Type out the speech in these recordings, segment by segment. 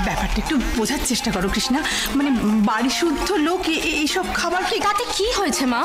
ব্যাপারটা একটু বোঝার চেষ্টা করো কৃষ্ণা, মানে বাড়ি শুদ্ধ লোক এইসব খাবার কি? তাতে কি হয়েছে মা?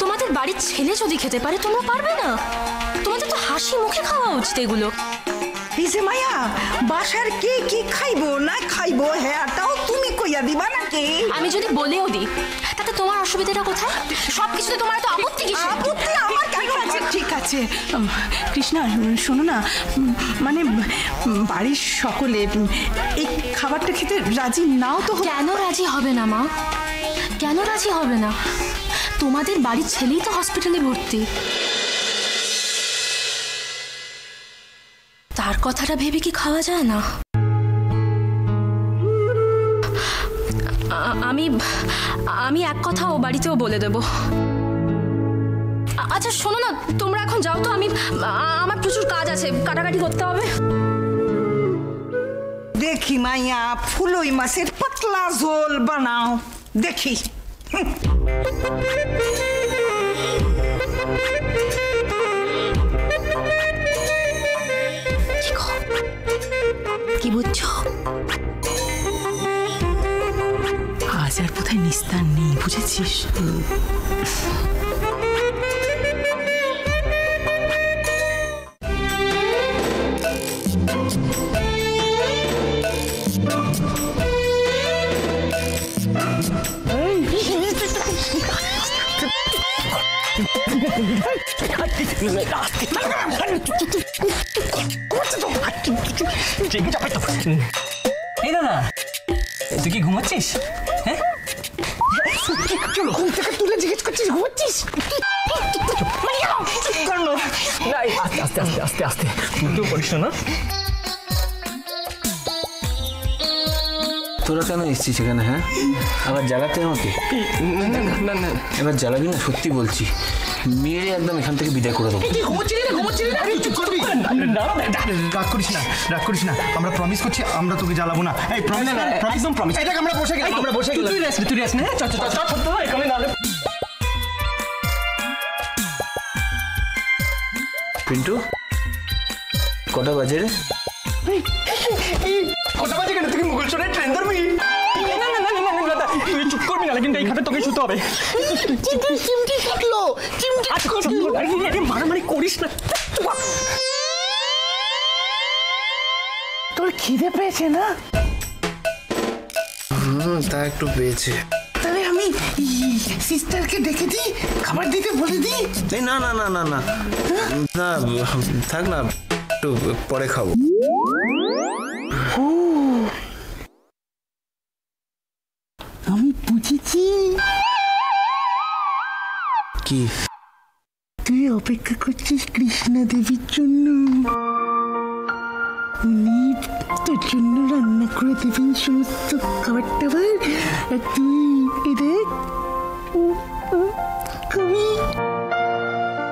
তোমাদের বাড়ির ছেলে যদি খেতে পারে তোমরা পারবে না? তোমাদের তো হাসি মুখে খাওয়া উচিত এগুলো। এই যে মায়া, বাসার কে কি খাইবো না খাইবো হ্যাঁটাও তুমি কইয়া দিবা নাকি? আমি যদি বলেও দিই তাতে তোমার অসুবিধাটা কোথায়? সবকিছুতে তোমার তো আপত্তি কিসের? আপত্তি আমার কেন আছে? ঠিক আছে কৃষ্ণা, শোনো না, মানে বাড়ির সকলে এই খাবারটা খেতে রাজি নাও তো? কেন রাজি হবে না মা? কেন রাজি হবে না? তোমাদের বাড়ির ছেলেই তো হসপিটালে ভর্তি। তার কথাটা ভেবে কি খাওয়া যায় না? আমি আমি এক কথা ও বাড়িতেও বলে দেব। আচ্ছা শোনো না, তোমরা এখন যাও তো, আমার প্রচুর কাজ আছে, কাটাকাটি করতে হবে। দেখি মাইয়া, ফুলই মাছের পাতলা ঝোল বানাও দেখি। কি বুঝছো? আজ আর কোথায় নিস্তার নেই, বুঝেছিস? এই দাদা, তুই কি ঘুমাচ্ছিস? হ্যাঁ চলো, ঘুম থেকে তুলে জিজ্ঞেস করছিস ঘুমাচ্ছিস? আস্তে আস্তে আস্তে আস্তে, তুইও করিস না। তোরা কেন এসছিস এখানে? হ্যাঁ, আবার জ্বালাতে আমাকে? না না, এবার জ্বালাবি না, সত্যি বলছি, মেরে একদম এখান থেকে বিদায় করে দেবো। রাগ করিস না, রাগ করিস না, আমরা প্রমিস করছি আমরা তোকে জ্বালাবো না। এই প্রমিস, একদম প্রমিস। এই দেখ আমরা বসে গেলাম, আমরা বসে গেলাম। তুই রেস্ট নে, চল চল চল, এখানে না। পিন্টু, কটা বাজে রে? কটা বাজে কেন? তুই মুঘল চড়ে ট্রেন ধরবি? তুই চুপ করবি না, কিন্তু এই খাটে তোকে শুতে হবে। চিমটি কাটলো, মারামারি করিস না। তোর খিদে পেয়েছে না? তা একটু পেয়েছে। তাহলে আমি সিস্টারকে ডেকে দিই, খাবার দিতে বলে দিই। এই না না না না না না, থাক না, একটু পরে খাবো। আমি বুঝেছি কি তুই অপেক্ষা করছিস কৃষ্ণা দেবীর জন্য। উনি তোর জন্য রান্না করে দেবেন সমস্ত খাবার টাবার, আর তুই এদের খাবি,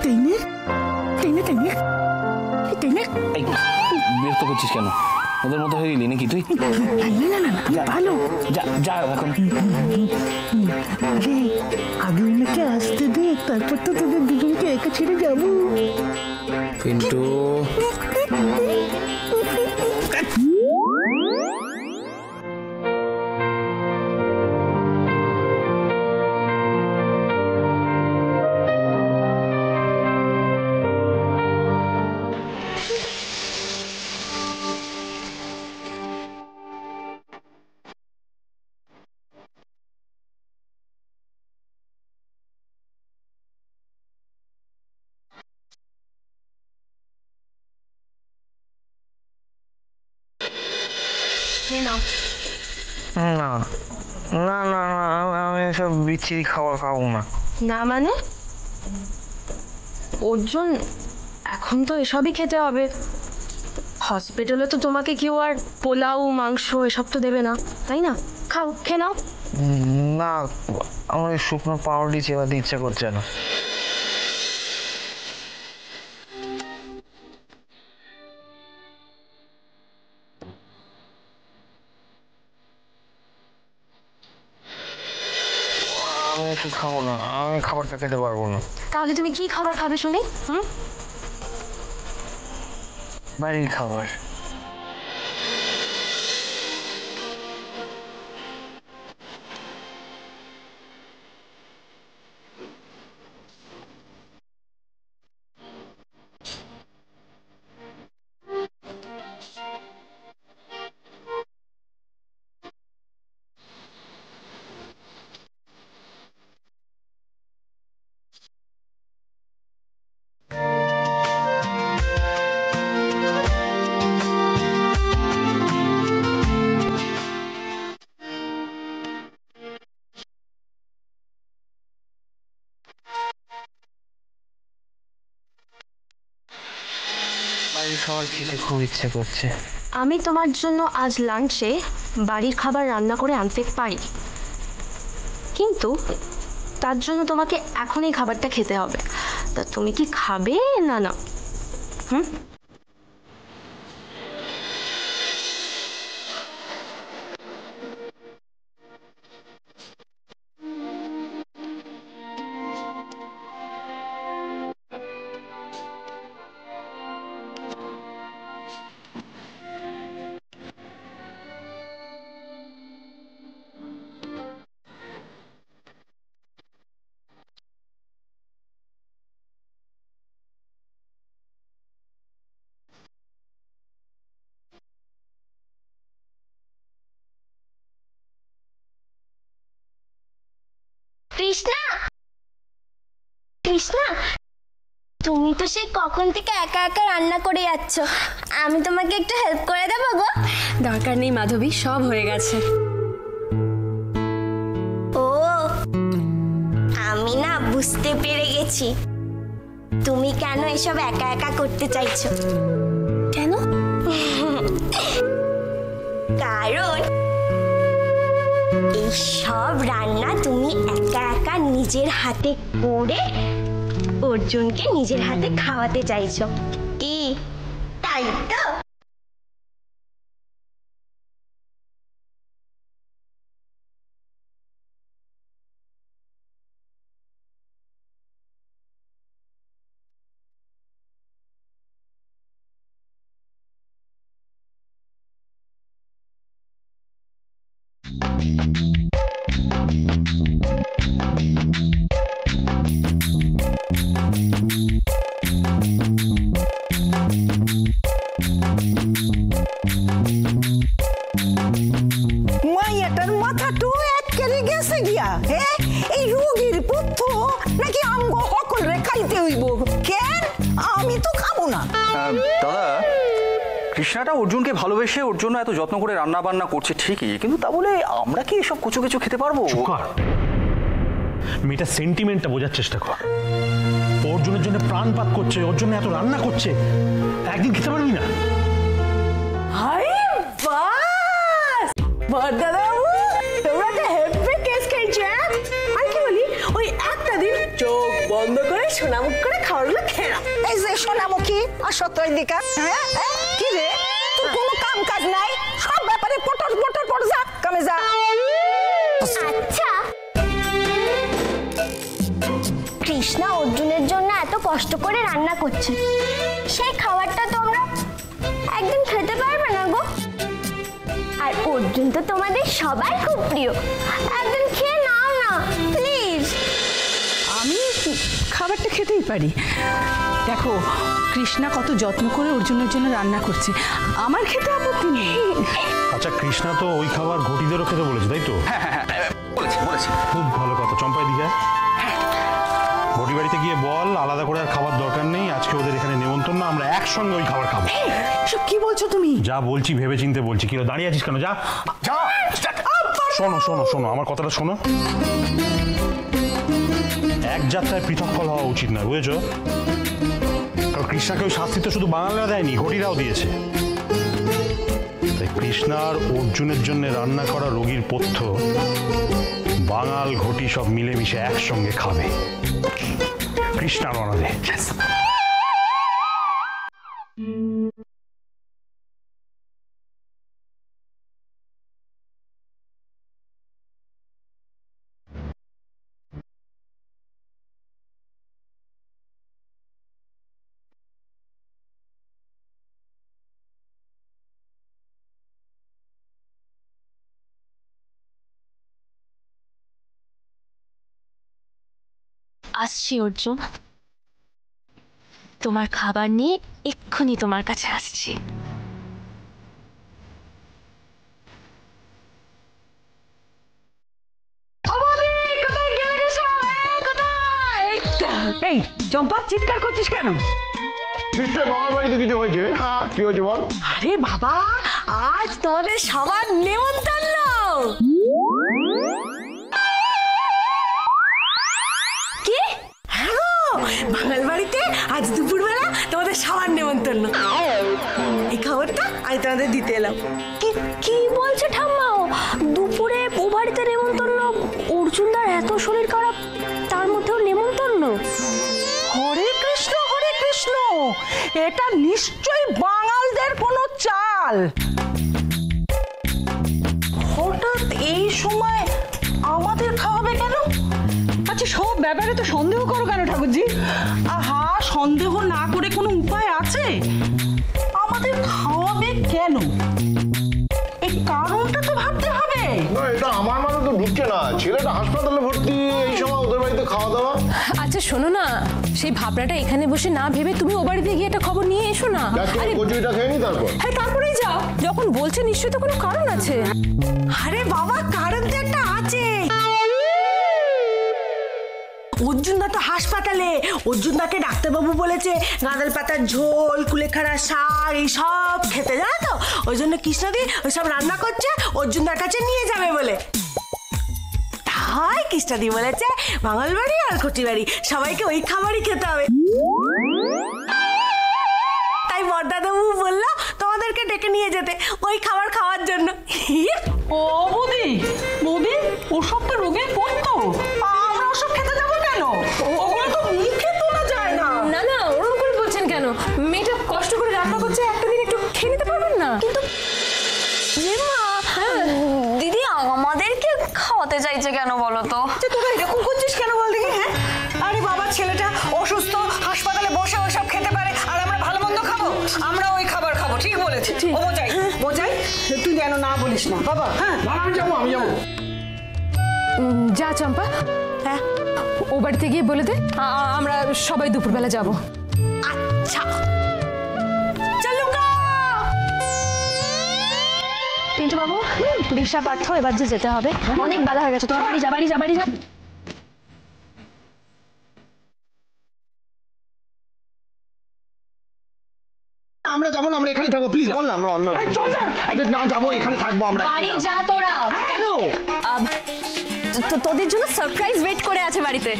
তাই না? তাই না? তাই না? তাই না? বিরক্ত করছিস কেন? ওদের মতো হয়ে গেলি নাকি তুই? না না না, ভালো। যা যা এখন। আগে ওনাকে আসতে দে, তারপর তো তোদের দুজনকে একা ছেড়ে যাবো। পিন্টু, না না না না না, আমি এসব বিচ্ছিরি খাবার খাবো না। না মানে অর্জুন, এখন তো এসবই খেতে হবে। হসপিটালে তো তোমাকে কেউ আর পোলাও মাংস এসব তো দেবে না, তাই না? খাও, খেয়ে নাও। না, আমার এই শুকনো পাউরুটি চেবাতে ইচ্ছা করছে না। আমি একটু খাবো না, আমি খাবারটা খেতে পারবো না। তাহলে তুমি কি খাবার খাবে শুনি? বাড়ির খাবার। বাড়ির খাবার খেতে খুব ইচ্ছে করছে। আমি তোমার জন্য আজ লাঞ্চে বাড়ির খাবার রান্না করে আনতে পারি, কিন্তু তার জন্য তোমাকে এখনই খাবারটা খেতে হবে। তা তুমি কি খাবে না না? কৃষ্ণা, কৃষ্ণা, তুমি তো সেই কখন থেকে একা একা রান্না করে যাচ্ছ, আমি তোমাকে একটু হেল্প করে দেবো গো? দরকার নেই মাধবী, সব হয়ে গেছে। ও, আমি না বুঝতে পেরে গেছি তুমি কেন এসব একা একা করতে চাইছো। কেন? কারণ এই সব রান্না তুমি একা একা নিজের হাতে করে অর্জুনকে নিজের হাতে খাওয়াতে চাইছো, কি তাই তো? মাইয়াটার মাথাটো একেবারে গেছে গিয়া। হ্যাঁ, এই রোগীর পুত্র নাকি আমগো সকল রে খাইতে হইব। কেন? আমি তো খাবো না। দাদা, কৃষ্ণাটা অর্জুনকে ভালোবেসে ওর জন্য এত যত্ন করে রান্না বান্না করছে ঠিকই, কিন্তু তা বলে আমরা কি এসব কুচো কিছু খেতে পারবো? মেয়েটা সেন্টিমেন্টটা বোঝার চেষ্টা কর। অর্জুনের জন্য প্রাণপাত করছে, ওর জন্য এত রান্না করছে, একদিন খেতে পারবি না? আরে বাস, বড়দাদাবু, তোমরা তো হেভি কেস খেয়েছো। আর কি বলি, ওই একটা দিন চোখ বন্ধ করে সোনামুখ করে খাবারগুলো খেয়ে নাও। এই যে সোনামুখী আর সত্যই দিকা, হ্যাঁ কি রে, তোর কোনো কাম কাজ নাই, সব ব্যাপারে পটর পটর পটর যা, কামে যা। আচ্ছা, কৃষ্ণা অর্জুনের জন্য এত কষ্ট করে রান্না করছে, সেই খাবারটা তোমরা একদিন খেতে পারবে না গো? আর অর্জুন তো তোমাদের সবাই খুব প্রিয়, একদিন খেয়ে নাও না প্লিজ। আমি খাবারটা খেতেই পারি। দেখো, কৃষ্ণা কত যত্ন করে অর্জুনের জন্য রান্না করছে, আমার খেতে আপত্তি নেই। আচ্ছা, কৃষ্ণা তো ওই খাবার ঘটিদেরও খেতে বলেছে, তাই তো? বলেছি বলেছি। খুব ভালো কথা, চম্পাই দিঘা ঘটি বাড়িতে গিয়ে বল আলাদা করে আর খাবার দরকার নেই, আজকে ওদের এখানে নেমন্তন্ন, আমরা একসঙ্গে ওই খাবার খাবো। সব কি বলছো তুমি? যা বলছি ভেবে চিনতে বলছি। কি দাঁড়িয়ে আছিস কেন? যা যা। শোনো শোনো শোনো, আমার কথাটা শোনো। এক যাত্রায় পৃথক ফল হওয়া উচিত না, বুঝেছো? কারণ কৃষ্ণাকে ওই শাস্তি তো শুধু বাঙালিরা দেয়নি, ঘটিরাও দিয়েছে। তাই কৃষ্ণার অর্জুনের জন্য রান্না করা রোগীর পথ্য বাঙাল ঘটি সব মিলেমিশে একসঙ্গে খাবে। কৃষ্ণার অনাদে। আসছি অর্জুন, তোমার খাবার নিয়ে এক্ষুনি তোমার কাছে আসছি। এই চম্পা, চিৎকার করছিস কেন? কি হয়েছে বল? আরে বাবা, আজ তোমাদের সবার নেমন্তন্ন। কি? হ্যাঁ, বাঙাল বাড়িতে আজ দুপুরবেলা তোমাদের সবার নেমন্তন্ন। আপনাদের দিতে এলাম। কি কি বলছে ঠাম্মা? দুপুরে ও বাড়িতে নেমন্তন্ন, অর্জুনদার এত শরীর খারাপ, তার মধ্যেও নেমন্তন্ন। হরে কৃষ্ণ, হরে কৃষ্ণ, এটা নিশ্চয়ই বাঙালদের কোনো চাল। হঠাৎ এই সময় আমাদের খাওয়াবে কেন? আচ্ছা, সব ব্যাপারে তো সন্দেহ করো কেন ঠাকুরজি? আহা, সন্দেহ না করে কোনো উপায় আছে? আমাদের খাওয়াবে কেন, এই কারণটা তো ভাবতে হবে। না, এটা আমার মানে তো ঢুকছে না। ছেলেটা হাসপাতালে ভর্তি, এই সময় ওদের বাড়িতে খাওয়া দাওয়া। আচ্ছা শোনো না, সেই ভাবনাটা এখানে বসে না ভেবে তুমি ও বাড়িতে গিয়ে একটা খবর নিয়ে এসো না। কচুরিটা খেয়ে নি তারপর। হ্যাঁ, তারপরেই যাও। যখন বলছে নিশ্চয়ই তো কোনো কারণ আছে। আরে বাবা, কারণ তো একটা আছে। অর্জুনদা তো হাসপাতালে। অর্জুনদাকে ডাক্তারবাবু বলেছে গাঁদাল পাতার ঝোল, কুলেখাড়া শাক এইসব খেতে, জানো তো? ওই জন্য কৃষ্ণদি ওইসব রান্না করছে, অর্জুনদার কাছে নিয়ে যাবে বলে। তাই কৃষ্ণদি বলেছে মঙ্গলবাড়ি আর ঘটিবাড়ি সবাইকে ওই খাবারই খেতে হবে। তাই বড়দাদাবু বললো তোমাদেরকে ডেকে নিয়ে যেতে ওই খাবার খাওয়ার জন্য। ও বৌদি, বৌদি, ওসব তো রোগে পড়তো, আমরা ওসব খেতে যাবো কেন? ওগুলো তো মুখে তোলা যায় না। না না, ওরকম করে বলছেন কেন? মেয়েটা কষ্ট করে রান্না করছে, একটা দিন একটু খেয়ে নিতে পারবেন না? কিন্তু দিদি আমাদেরকে খাওয়াতে চাইছে কেন বলো তো? তোরা এরকম করছিস কেন বল দেখি? হ্যাঁ, আরে বাবা, ছেলেটা অসুস্থ, হাসপাতালে বসে ওসব খেতে পারে, আর আমরা ভালো মন্দ খাবো? আমরা ওই খাবার খাবো। ঠিক বলেছি। ও বোঝাই, বোঝাই, তুই যেন না বলিস না বাবা। হ্যাঁ, আমি যাবো। যা চম্পা, হ্যাঁ, ও বাড়িতে গিয়ে বলে দে আমরা সবাই দুপুরবেলা যাব। আচ্ছা চলো গা। পিন্টু বাবু, বিশা পার্থ, এবার যে যেতে হবে, অনেক বেলা হয়ে গেছে। তোমার বাড়ি যা, বাড়ি যা, বাড়ি যা। আমরা যাবো না, আমরা এখানে থাকবো প্লিজ। বললাম না, যাবো, এখানে থাকবো আমরা। বাড়ি যা তোরা। কেন? তোদের জন্য সারপ্রাইজ ওয়েট করে আছে বাড়িতে।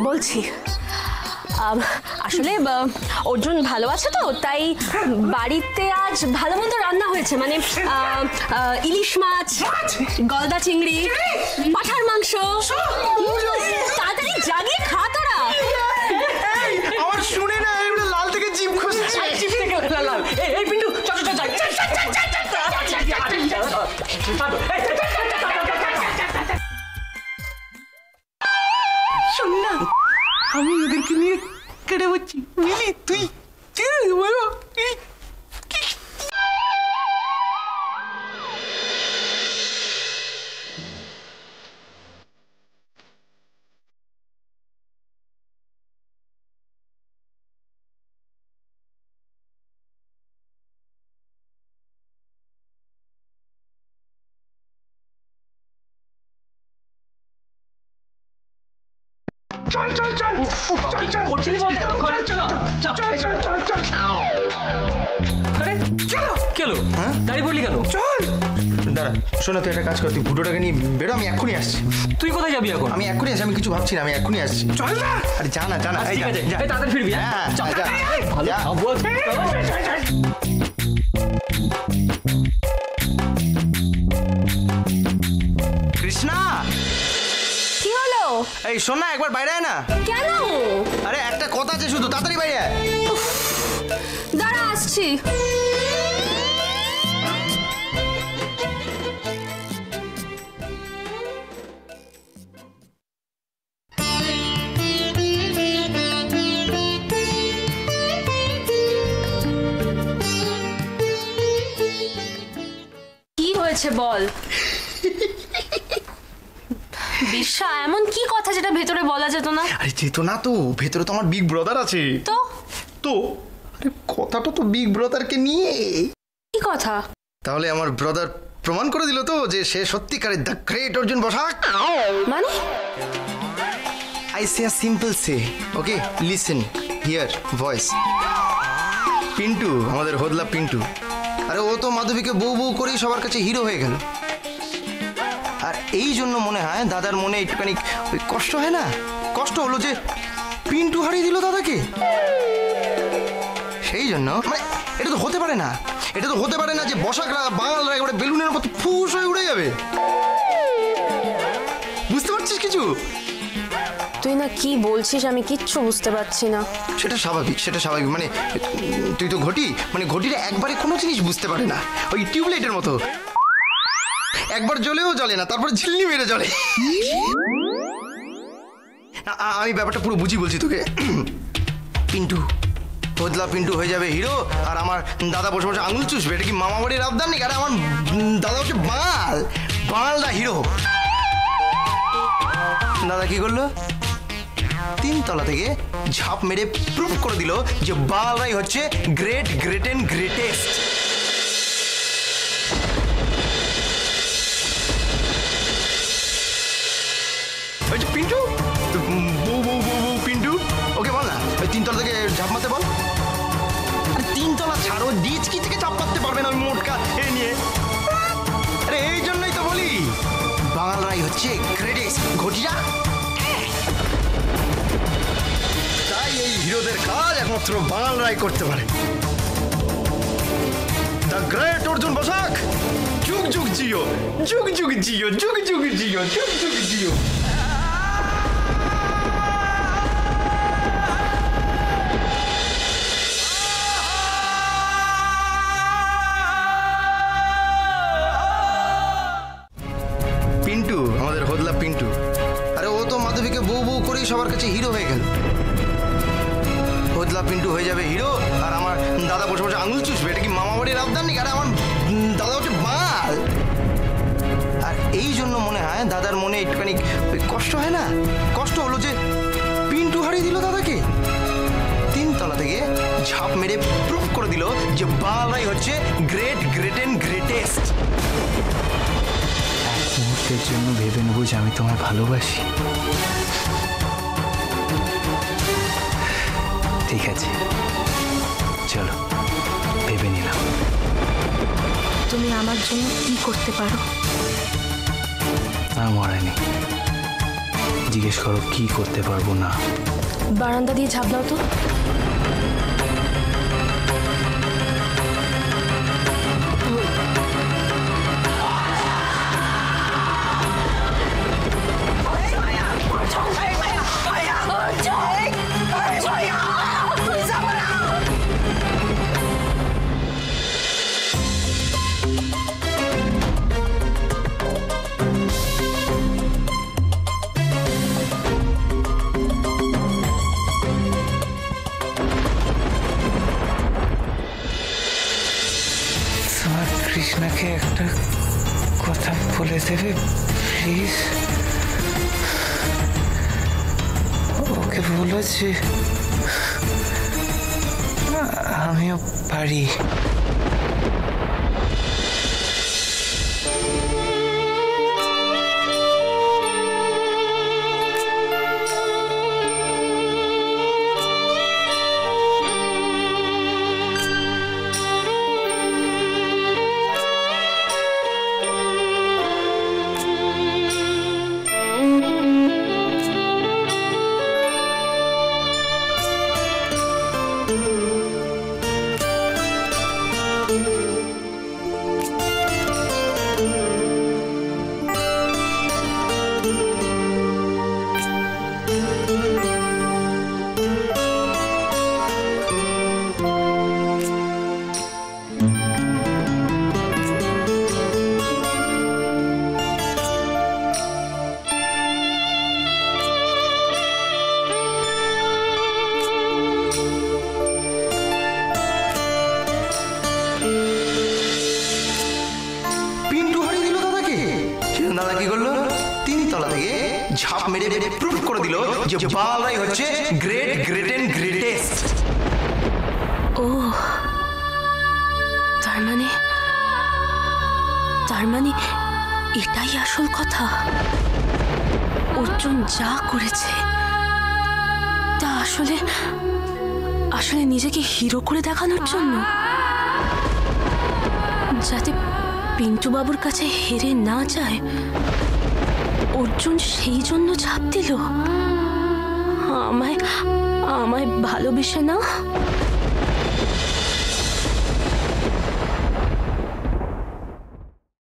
বলছি আসলে অর্জুন ভালো আছে তো, তাই বাড়িতে আজ ভালো মন্দ রান্না হয়েছে। মানে ইলিশ মাছ, গলদা চিংড়ি, পাঠার মাংস। তাড়াতাড়ি জাগিয়ে খা তোরা। আমার শুনে না লাল থেকে জিভ খুঁজছে। লাল, এই পিন্টু, চল চল চল। শোন না, আমি ওদেরকে নিয়ে কেটে বলছি, বুঝলি? তুই বলো দাঁড়িয়ে পড়লি কেন? চল দাঁড়া, শোনো, তুই একটা কাজ কর, তুই ফুটোটাকে নিয়ে বেরো, আমি এক্ষুনি আসছি। তুই কোথায় যাবি এখন? আমি এক্ষুনি আসছি, আমি কিছু ভাবছি না, আমি এক্ষুনি আসছি। চল না। আরে জানা জানা, ঠিক আছে, তাড়াতাড়ি ফিরবি। হ্যাঁ, যা। ভালো খাবো। কৃষ্ণা, কি হলো? এই শোন না, একবার বাইরে আয় না। কেন? আরে একটা কথা আছে, শুধু তাড়াতাড়ি বাইরে আয়। দাঁড়া, আসছি। কি হয়েছে বল? বিশ্বা, এমন কি কথা যেটা ভেতরে বলা যেত না? আরে যেত না তো, ভেতরে তো আমার বিগ ব্রাদার আছে। তো আরে কথাটা তো বিগ ব্রাদারকে নিয়ে। কি কথা? তাহলে আমার ব্রাদার প্রমাণ করে দিল তো যে সে সত্যিকারের দ্য গ্রেট অর্জুন বসাক। মানে? I say a simple say, okay? Listen, hear, voice. Pintu, আমাদের হোদলা পিন্টু, আরে ও তো মাধবীকে বউ বউ করেই সবার কাছে হিরো হয়ে গেল। আর এই জন্য মনে হয় দাদার মনে একটুখানি ওই কষ্ট হয় না, কষ্ট হলো যে পিন্টু হারিয়ে দিল দাদাকে। সেই জন্য মানে এটা তো হতে পারে না, এটা তো হতে পারে না যে বসাকরা বাঙালরা একেবারে বেলুনের মতো ফুস হয়ে উড়ে যাবে। বুঝতে পারছিস কিছু? তুই না কি বলছিস আমি কিচ্ছু বুঝতে পারছি না। সেটা স্বাভাবিক, সেটা স্বাভাবিক। মানে তুই তো ঘটি, মানে ঘটিটা একবারে কোনো জিনিস বুঝতে পারে না, ওই টিউবলাইটের মতো একবার জ্বলেও জ্বলে না, তারপর ঝিল্লি মেরে জ্বলে। আমি ব্যাপারটা পুরো বুঝি বলছি তোকে। পিন্টু, বদলা পিন্টু হয়ে যাবে হিরো, আর আমার দাদা বসে বসে আঙুল চুষবে। এটা কি মামা বাড়ির আবদার নাকি? আরে আমার দাদা হচ্ছে বাঙাল, বাঙালদা হিরো। দাদা কি করলো? 3 তলা থেকে ঝাঁপ মেরে প্রুফ করে দিল যে বাঙালরাই হচ্ছে great, great and greatest. Pintu, বউ বউ বউ বউ পিন্টু, ওকে বল না ওই 3 তলা থেকে ঝাঁপ মারতে বল। 3 তলা ছাড়ো, ডিচকি থেকে ঝাঁপ মারতে পারবে না ওই মোটকা এ নিয়ে। আরে এই জন্যই তো বলি বাঙালরাই হচ্ছে গ্রেটেস্ট। ঘটিরা তাই এই হিরোদের কাজ একমাত্র বাঙালরাই করতে পারে। দ্য গ্রেট অর্জুন বসাক, যুগ যুগ জিও, যুগ যুগ জিও, যুগ যুগ জিও, যুগ যুগ জিও। পিন্টু, আমাদের হোদলা পিন্টু, আরে ও তো মাধবীকে বউ বউ করেই সবার কাছে হিরো হয়ে গেল। হোদলা পিন্টু হয়ে যাবে হিরো, আর আমার দাদা বসে বসে আঙুল চুষবে। এটা কি মামা বাড়ির আবদার নাকি? আরে আমার দাদা হচ্ছে বাঙাল। আর এই জন্য মনে হয় দাদার মনে একটুখানি ওই কষ্ট হয় না, কষ্ট হলো যে পিন্টু হারিয়ে দিল দাদাকে। 3 তলা থেকে ঝাঁপ মেরে প্রুফ করে দিল যে বাঙালরাই হচ্ছে গ্রেট, গ্রেট এন্ড গ্রেটেস্ট। মুহূর্তের জন্য ভেবে নেবো যে আমি তোমায় ভালোবাসি। ঠিক আছে, চলো ভেবে নিলাম। তুমি আমার জন্য কি করতে পারো? মনে নেই, জিজ্ঞেস করো কি করতে পারবো না। বারান্দা দিয়ে ঝাঁপ দাও তো। কৃষ্ণাকে একটা কথা বলে দেবে প্লিজ? ওকে বলো যে আমিও পারি। দাদা কি করলো? 3 তলা থেকে ঝাঁপ মেরে প্রুফ করে দিল যে বাঙালরাই হচ্ছে গ্রেট, গ্রেট এন্ড গ্রেটেস্ট। ও তার মানে এটাই আসল কথা। অর্জুন যা করেছে তা আসলে নিজেকে হিরো করে দেখানোর জন্য, যাতে পিন্টু বাবুর কাছে হেরে না যায়। অর্জুন সেই জন্য ঝাঁপ দিল? আমায় আমায় ভালোবেসে না?